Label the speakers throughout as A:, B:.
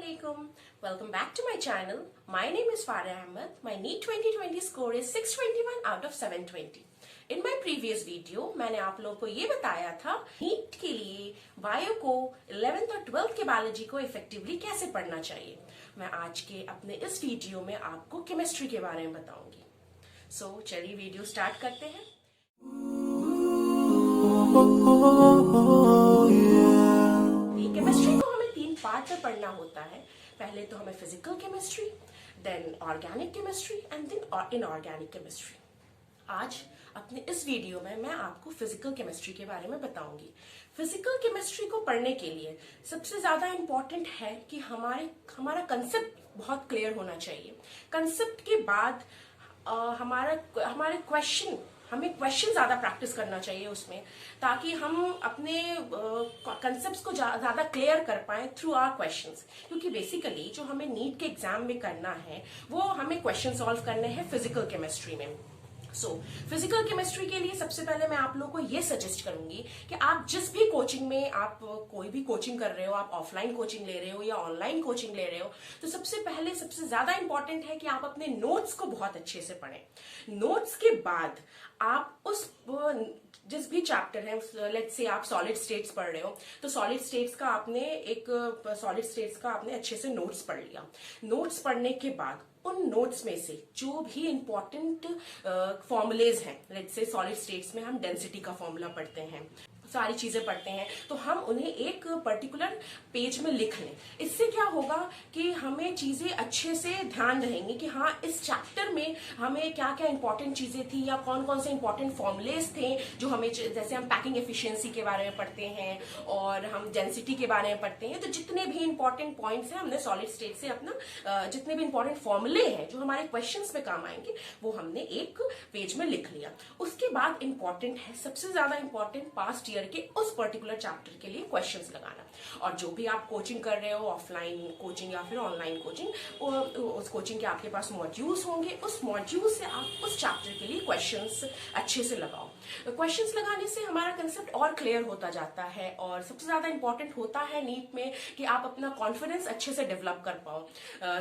A: Assalamualaikum. Welcome back to my channel. My name is Farah Ahmed. My NEET 2020 score is 621 out of 720. In my previous video, मैंने आप लोगों को ये बताया था नीट के लिए बायो को 11th और 12th के बायोलॉजी को इफेक्टिवली कैसे पढ़ना चाहिए। मैं आज के अपने इस वीडियो में आपको केमिस्ट्री के बारे में बताऊंगी। सो चलिए वीडियो स्टार्ट करते हैं। केमिस्ट्री को हमें 3 पार्ट में पढ़ना होता है। पहले तो हमें physical chemistry, then organic chemistry and then inorganic chemistry. आज अपने इस वीडियो में मैं आपको फिजिकल केमिस्ट्री के बारे में बताऊंगी। फिजिकल केमिस्ट्री को पढ़ने के लिए सबसे ज्यादा इम्पोर्टेंट है कि हमारा कंसेप्ट बहुत क्लियर होना चाहिए। कंसेप्ट के बाद हमारे हमें क्वेश्चन ज्यादा प्रैक्टिस करना चाहिए उसमें, ताकि हम अपने कंसेप्ट्स को ज्यादा क्लियर कर पाए थ्रू आवर क्वेश्चंस। क्योंकि बेसिकली जो हमें नीट के एग्जाम में करना है वो हमें क्वेश्चन सॉल्व करने हैं फिजिकल केमिस्ट्री में। फिजिकल केमिस्ट्री के लिए सबसे पहले मैं आप लोगों को ये सजेस्ट करूंगी कि आप जिस भी कोचिंग में आप कोई भी कोचिंग कर रहे हो, आप ऑफलाइन कोचिंग ले रहे हो या ऑनलाइन कोचिंग ले रहे हो, तो सबसे पहले सबसे ज्यादा इंपॉर्टेंट है कि आप अपने नोट्स को बहुत अच्छे से पढ़ें। नोट्स के बाद आप उस जिस भी चैप्टर है, लेट्स से आप सॉलिड स्टेट्स पढ़ रहे हो, तो सॉलिड स्टेट्स का आपने अच्छे से नोट्स पढ़ लिया। नोट्स पढ़ने के बाद उन नोट्स में से जो भी इंपॉर्टेंट फॉर्मूलेज हैं, लेट्स से सॉलिड स्टेट्स में हम डेंसिटी का फॉर्मूला पढ़ते हैं, सारी चीजें पढ़ते हैं, तो हम उन्हें एक पर्टिकुलर पेज में लिख लें। इससे क्या होगा कि हमें चीजें अच्छे से ध्यान रहेंगी कि हाँ, इस चैप्टर में हमें क्या क्या इंपॉर्टेंट चीजें थी या कौन कौन से इंपॉर्टेंट फॉर्मुलेज थे जो हमें, जैसे हम पैकिंग एफिशिएंसी के बारे में पढ़ते हैं और हम डेंसिटी के बारे में पढ़ते हैं, तो जितने भी इंपॉर्टेंट पॉइंट्स हैं हमने सॉलिड स्टेट से अपना जितने भी इंपॉर्टेंट फॉर्मुले हैं जो हमारे क्वेश्चंस में काम आएंगे वो हमने एक पेज में लिख लिया। उसके बाद इंपॉर्टेंट है, सबसे ज्यादा इंपॉर्टेंट, पास्ट ईयर के उस पर्टिकुलर चैप्टर के लिए क्वेश्चंस लगाना। और जो भी आप कोचिंग कर रहे हो, ऑफलाइन कोचिंग या फिर ऑनलाइन कोचिंग, उस कोचिंग के आपके पास मॉड्यूल्स होंगे, उस मॉड्यूल से आप उस चैप्टर के लिए क्वेश्चंस अच्छे से लगाओ। क्वेश्चंस लगाने से हमारा कंसेप्ट और क्लियर होता जाता है और सबसे ज्यादा इंपॉर्टेंट होता है नीट में कि आप अपना कॉन्फिडेंस अच्छे से डेवलप कर पाओ।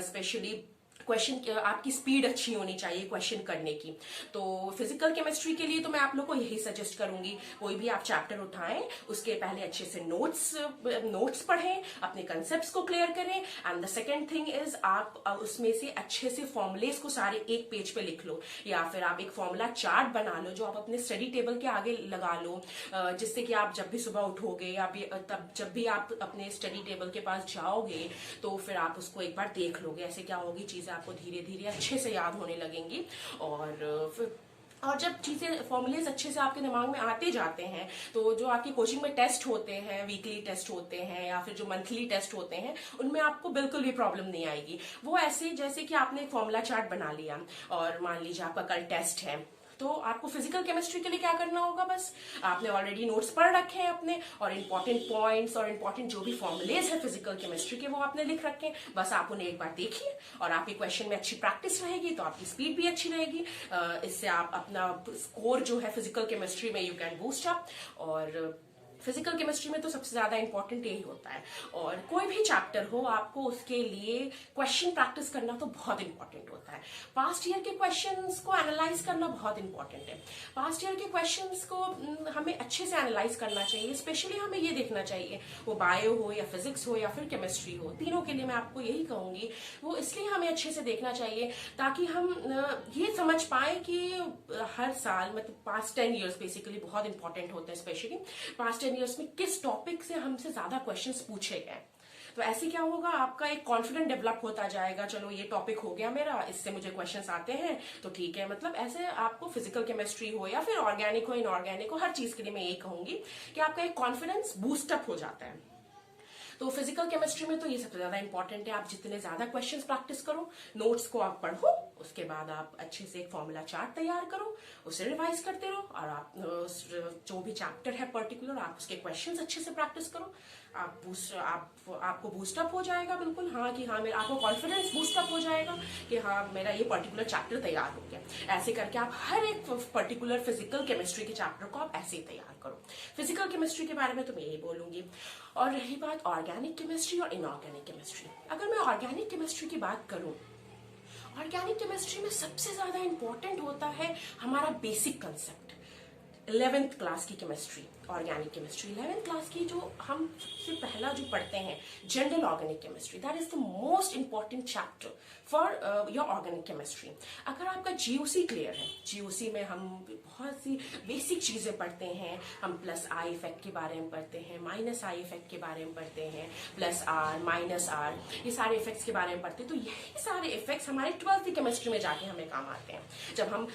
A: स्पेशली क्वेश्चन, आपकी स्पीड अच्छी होनी चाहिए क्वेश्चन करने की। तो फिजिकल केमिस्ट्री के लिए तो मैं आप लोगों को यही सजेस्ट करूंगी, कोई भी आप चैप्टर उठाएं उसके पहले अच्छे से नोट्स पढ़ें, अपने कंसेप्ट्स को क्लियर करें। And the second thing is, आप उसमें से अच्छे से फॉर्मुलेस को सारे एक पेज पे लिख लो, या फिर आप एक फॉर्मूला चार्ट बना लो जो आप अपने स्टडी टेबल के आगे लगा लो, जिससे कि आप जब भी सुबह उठोगे या तब जब भी आप अपने स्टडी टेबल के पास जाओगे तो फिर आप उसको एक बार देख लोगे। ऐसे क्या होगी, चीजें आपको धीरे धीरे अच्छे से याद होने लगेंगी। और जब चीजें फॉर्मुलेज अच्छे से आपके दिमाग में आते जाते हैं तो जो आपकी कोचिंग में टेस्ट होते हैं, वीकली टेस्ट होते हैं या फिर जो मंथली टेस्ट होते हैं, उनमें आपको बिल्कुल भी प्रॉब्लम नहीं आएगी। वो ऐसे जैसे कि आपने एक फॉर्मूला चार्ट बना लिया और मान लीजिए आपका कल टेस्ट है, तो आपको फिजिकल केमिस्ट्री के लिए क्या करना होगा, बस आपने ऑलरेडी नोट्स पढ़ रखे हैं अपने, और इंपॉर्टेंट पॉइंट्स और इंपॉर्टेंट जो भी फॉर्मुलेज है फिजिकल केमिस्ट्री के वो आपने लिख रखे हैं। बस आप उन्हें एक बार देखिए और आपके क्वेश्चन में अच्छी प्रैक्टिस रहेगी तो आपकी स्पीड भी अच्छी रहेगी। इससे आप अपना स्कोर जो है फिजिकल केमिस्ट्री में यू कैन बूस्ट अप। और फिजिकल केमिस्ट्री में तो सबसे ज्यादा इंपॉर्टेंट यही होता है। और कोई भी चैप्टर हो, आपको उसके लिए क्वेश्चन प्रैक्टिस करना तो बहुत इंपॉर्टेंट होता है। पास्ट ईयर के क्वेश्चंस को एनालाइज करना बहुत इंपॉर्टेंट है। पास्ट ईयर के क्वेश्चंस को हमें अच्छे से एनालाइज करना चाहिए। स्पेशली हमें ये देखना चाहिए, वो बायो हो या फिजिक्स हो या फिर केमिस्ट्री हो, तीनों के लिए मैं आपको यही कहूंगी, वो इसलिए हमें अच्छे से देखना चाहिए ताकि हम ये समझ पाए कि हर साल, मतलब पास्ट 10 ईयर्स बेसिकली बहुत इंपॉर्टेंट होते हैं, स्पेशली पास्ट 10 ईयर्स में किस टॉपिक से हमसे ज्यादा क्वेश्चंस पूछे गए। तो ऐसे क्या होगा, आपका एक कॉन्फिडेंट डेवलप होता जाएगा, चलो ये टॉपिक हो गया मेरा, इससे मुझे क्वेश्चंस आते हैं तो ठीक है। मतलब ऐसे आपको फिजिकल केमिस्ट्री हो या फिर ऑर्गेनिक हो, इनऑर्गेनिक हो, हर चीज के लिए मैं यही कहूंगी कि आपका एक कॉन्फिडेंस बूस्टअप हो जाता है। तो फिजिकल केमिस्ट्री में तो ये सबसे ज्यादा इंपॉर्टेंट है। आप जितने ज्यादा क्वेश्चंस प्रैक्टिस करो, नोट्स को आप पढ़ो, उसके बाद आप अच्छे से एक फॉर्मूला चार्ट तैयार करो, उसे रिवाइज करते रहो, और आप जो भी चैप्टर है पर्टिकुलर, आप उसके क्वेश्चंस अच्छे से प्रैक्टिस करो। आपको बूस्टअप हो जाएगा बिल्कुल, हाँ कि हाँ मेरा, आपको कॉन्फिडेंस बूस्टअप हो जाएगा कि हाँ मेरा ये पर्टिकुलर चैप्टर तैयार हो गया। ऐसे करके आप हर एक पर्टिकुलर फिजिकल केमिस्ट्री के चैप्टर को आप ऐसे ही तैयार करो। करो। फिजिकल केमिस्ट्री के बारे में तो मैं यही बोलूंगी। और रही बात ऑर्गेनिक केमिस्ट्री और इनऑर्गेनिक केमिस्ट्री, अगर मैं ऑर्गेनिक केमिस्ट्री की बात करूं, ऑर्गेनिक केमिस्ट्री में सबसे ज्यादा इंपॉर्टेंट होता है हमारा बेसिक कंसेप्ट। 11th क्लास की chemistry, organic chemistry 11th class की जो हम सबसे पहला जो पढ़ते हैं general organic chemistry, that is the most important chapter for your organic chemistry. अगर आपका जीओसी क्लियर है, जीओसी में हम बहुत सी बेसिक चीजें पढ़ते हैं, हम प्लस आई इफेक्ट के बारे में पढ़ते हैं, माइनस आई इफेक्ट के बारे में पढ़ते हैं, प्लस आर माइनस आर, ये सारे इफेक्ट्स के बारे में पढ़ते हैं। तो यही सारे इफेक्ट्स हमारे 12th की केमिस्ट्री में जाके हमें काम आते हैं। जब हम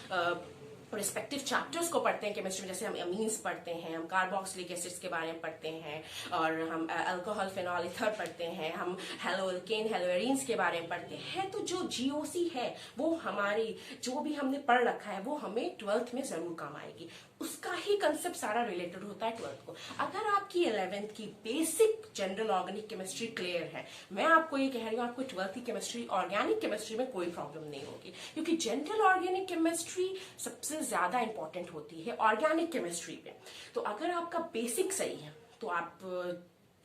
A: रिस्पेक्टिव चैप्टर्स को पढ़ते हैं केमिस्ट्री में, जैसे हम अमीन्स पढ़ते हैं, हम कार्बोक्सिलिक एसिड्स के बारे में पढ़ते हैं, और हम अल्कोहल फिनॉल ईथर पढ़ते हैं, हम हेलोएल्केन हेलोएरीन्स के बारे में पढ़ते हैं। तो जो जीओसी है वो हमारी जो भी हमने पढ़ रखा है वो हमें 12th में जरूर काम आएगी। उसका ही कंसेप्ट सारा रिलेटेड होता है 12th को। अगर आपकी 11th की basic general organic chemistry clear है, मैं आपको ये कह रही हूँ, आपको 12th की केमिस्ट्री ऑर्गेनिक केमिस्ट्री में कोई प्रॉब्लम नहीं होगी, क्योंकि जनरल ऑर्गेनिक केमिस्ट्री सबसे ज्यादा इंपॉर्टेंट होती है ऑर्गेनिक केमिस्ट्री में। तो अगर आपका बेसिक सही है तो आप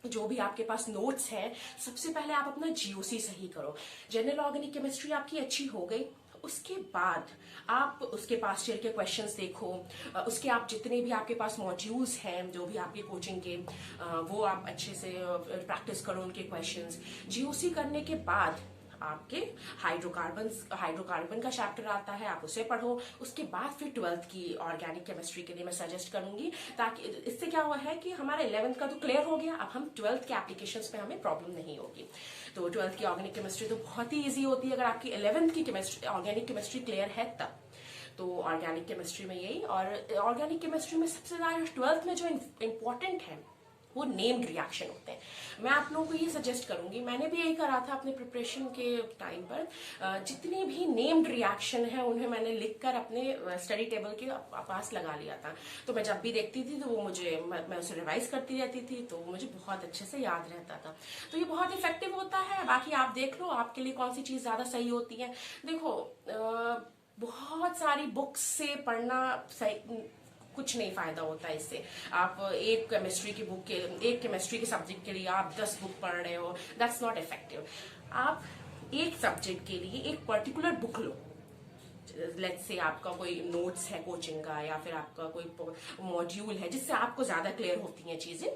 A: जो भी आपके पास नोट्स हैं, सबसे पहले आप अपना जीओसी सही करो। जनरल ऑर्गेनिक केमिस्ट्री आपकी अच्छी हो गई, उसके बाद आप उसके पास्ट ईयर के क्वेश्चंस देखो, उसके आप जितने भी आपके पास मॉड्यूल्स हैं जो भी आपके कोचिंग के, वो आप अच्छे से प्रैक्टिस करो उनके क्वेश्चंस। जीओसी करने के बाद आपके हाइड्रोकार्बन का चैप्टर आता है, आप उसे पढ़ो। उसके बाद फिर 12th की ऑर्गेनिक केमिस्ट्री के लिए मैं सजेस्ट करूंगी, ताकि इससे क्या हुआ है कि हमारे 11th का तो क्लियर हो गया, अब हम 12th के एप्लीकेशंस पे हमें प्रॉब्लम नहीं होगी। तो 12th की ऑर्गेनिक केमिस्ट्री तो बहुत ही ईजी होती है अगर आपकी 11th की केमिस्ट्री ऑर्गेनिक केमिस्ट्री क्लियर है तब। तो ऑर्गेनिक केमिस्ट्री में यही, और ऑर्गेनिक केमिस्ट्री में सबसे ज्यादा 12th में जो इम्पोर्टेंट है वो नेम्ड रिएक्शन होते हैं। मैं आप लोगों को ये सजेस्ट करूंगी, मैंने भी यही करा था अपने प्रिपरेशन के टाइम पर, जितनी भी नेम्ड रिएक्शन है उन्हें मैंने लिखकर अपने स्टडी टेबल के पास लगा लिया था। तो मैं जब भी देखती थी तो वो मैं उसे रिवाइज करती रहती थी, तो मुझे बहुत अच्छे से याद रहता था। तो ये बहुत इफेक्टिव होता है। बाकी आप देख लो आपके लिए कौन सी चीज ज्यादा सही होती है। देखो बहुत सारी बुक्स से पढ़ना सही कुछ नहीं फायदा होता है इससे। आप एक केमिस्ट्री की बुक के, एक केमिस्ट्री के सब्जेक्ट के लिए आप 10 बुक पढ़ रहे हो, दैट्स नॉट इफेक्टिव। आप एक सब्जेक्ट के लिए एक particular book low, let's say आपका कोई नोट्स है कोचिंग का, या फिर आपका कोई मॉड्यूल है जिससे आपको ज्यादा क्लियर होती हैं चीजें,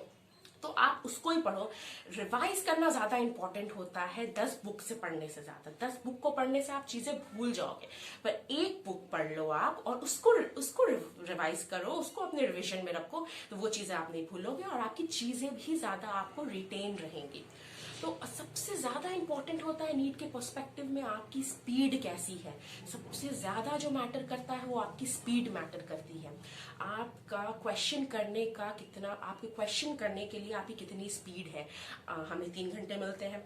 A: तो आप उसको ही पढ़ो। रिवाइज करना ज्यादा इंपॉर्टेंट होता है 10 बुक से पढ़ने से ज्यादा। 10 बुक को पढ़ने से आप चीजें भूल जाओगे, पर एक बुक पढ़ लो आप और उसको रिवाइज करो, उसको अपने रिविजन में रखो, तो वो चीजें आप नहीं भूलोगे और आपकी चीजें भी ज्यादा आपको रिटेन रहेंगी। तो सबसे ज्यादा इंपॉर्टेंट होता है नीट के पर्सपेक्टिव में आपकी स्पीड कैसी है। सबसे ज्यादा जो मैटर करता है वो आपकी स्पीड मैटर करती है। आपका क्वेश्चन करने का कितना, आपके क्वेश्चन करने के लिए आपकी कितनी स्पीड है। हमें 3 घंटे मिलते हैं,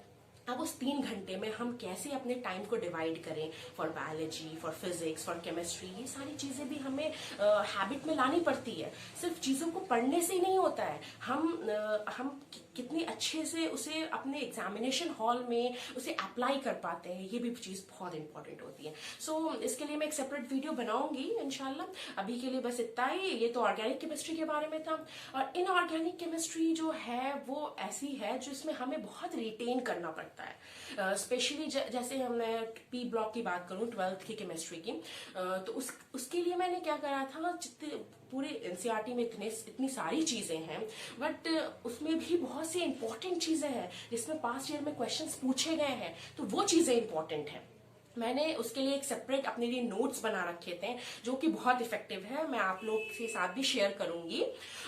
A: अब उस 3 घंटे में हम कैसे अपने टाइम को डिवाइड करें for biology, for physics, for chemistry, ये सारी चीजें भी हमें हैबिट में लानी पड़ती है। सिर्फ चीजों को पढ़ने से ही नहीं होता है, हम कितनी अच्छे से उसे अपने एग्जामिनेशन हॉल में उसे अप्लाई कर पाते हैं, ये भी चीज बहुत इंपॉर्टेंट होती है। सो इसके लिए मैं एक सेपरेट वीडियो बनाऊंगी इंशाल्लाह। अभी के लिए बस इतना ही। ये तो ऑर्गेनिक केमिस्ट्री के बारे में था। और इनऑर्गेनिक केमिस्ट्री जो है वो ऐसी है जो इसमें हमें बहुत रिटेन करना पड़ता है। स्पेशली जैसे मैं पी ब्लॉक की बात करूं 12th की केमिस्ट्री की, तो उसके लिए मैंने क्या करा था, जितने पूरे एनसीईआरटी में इतनी सारी चीजें हैं, बट उसमें भी बहुत सी इंपॉर्टेंट चीजें हैं जिसमें पास्ट ईयर में क्वेश्चंस पूछे गए हैं, तो वो चीजें इंपॉर्टेंट है। मैंने उसके लिए एक सेपरेट अपने लिए नोट्स बना रखे थे जो कि बहुत इफेक्टिव है, मैं आप लोग के साथ भी शेयर करूंगी।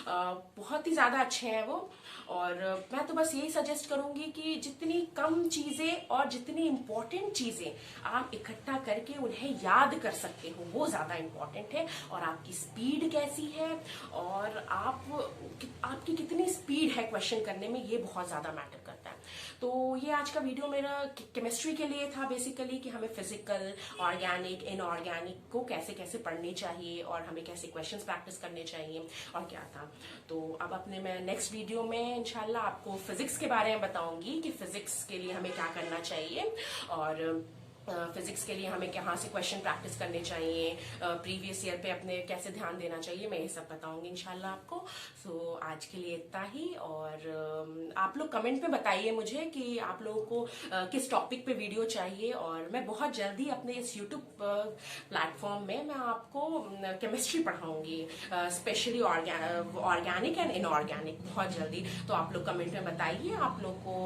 A: बहुत ही ज्यादा अच्छे हैं वो। और मैं तो बस यही सजेस्ट करूंगी कि जितनी कम चीजें और जितनी इंपॉर्टेंट चीजें आप इकट्ठा करके उन्हें याद कर सकते हो वो ज्यादा इंपॉर्टेंट है। और आपकी स्पीड कैसी है और आपकी कितनी स्पीड है क्वेश्चन करने में, ये बहुत ज्यादा मैटर करता है। तो ये आज का वीडियो मेरा केमिस्ट्री के लिए था बेसिकली, कि हमें फिजिकल, ऑर्गेनिक, इनऑर्गेनिक को कैसे कैसे पढ़नी चाहिए और हमें कैसे क्वेश्चंस प्रैक्टिस करने चाहिए और क्या था। तो अब अपने मैं नेक्स्ट वीडियो में इंशाल्लाह आपको फिजिक्स के बारे में बताऊंगी कि फिजिक्स के लिए हमें क्या करना चाहिए। और फिजिक्स के लिए हमें कहाँ से क्वेश्चन प्रैक्टिस करने चाहिए, प्रीवियस ईयर पे अपने कैसे ध्यान देना चाहिए, मैं ये सब बताऊंगी इंशाल्लाह आपको। सो आज के लिए इतना ही। और आप लोग कमेंट में बताइए मुझे कि आप लोगों को किस टॉपिक पे वीडियो चाहिए, और मैं बहुत जल्दी अपने इस यूट्यूब प्लेटफॉर्म में मैं आपको केमिस्ट्री पढ़ाऊंगी, स्पेशली ऑर्गेनिक एंड इनऑर्गेनिक, बहुत जल्दी। तो आप लोग कमेंट में बताइए आप लोग को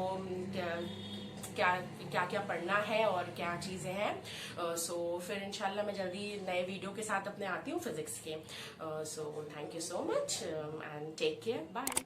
A: क्या क्या क्या पढ़ना है और क्या चीजें हैं। सो फिर इंशाल्लाह मैं जल्दी नए वीडियो के साथ अपने आती हूँ फिजिक्स के। So thank you so much and take care, bye.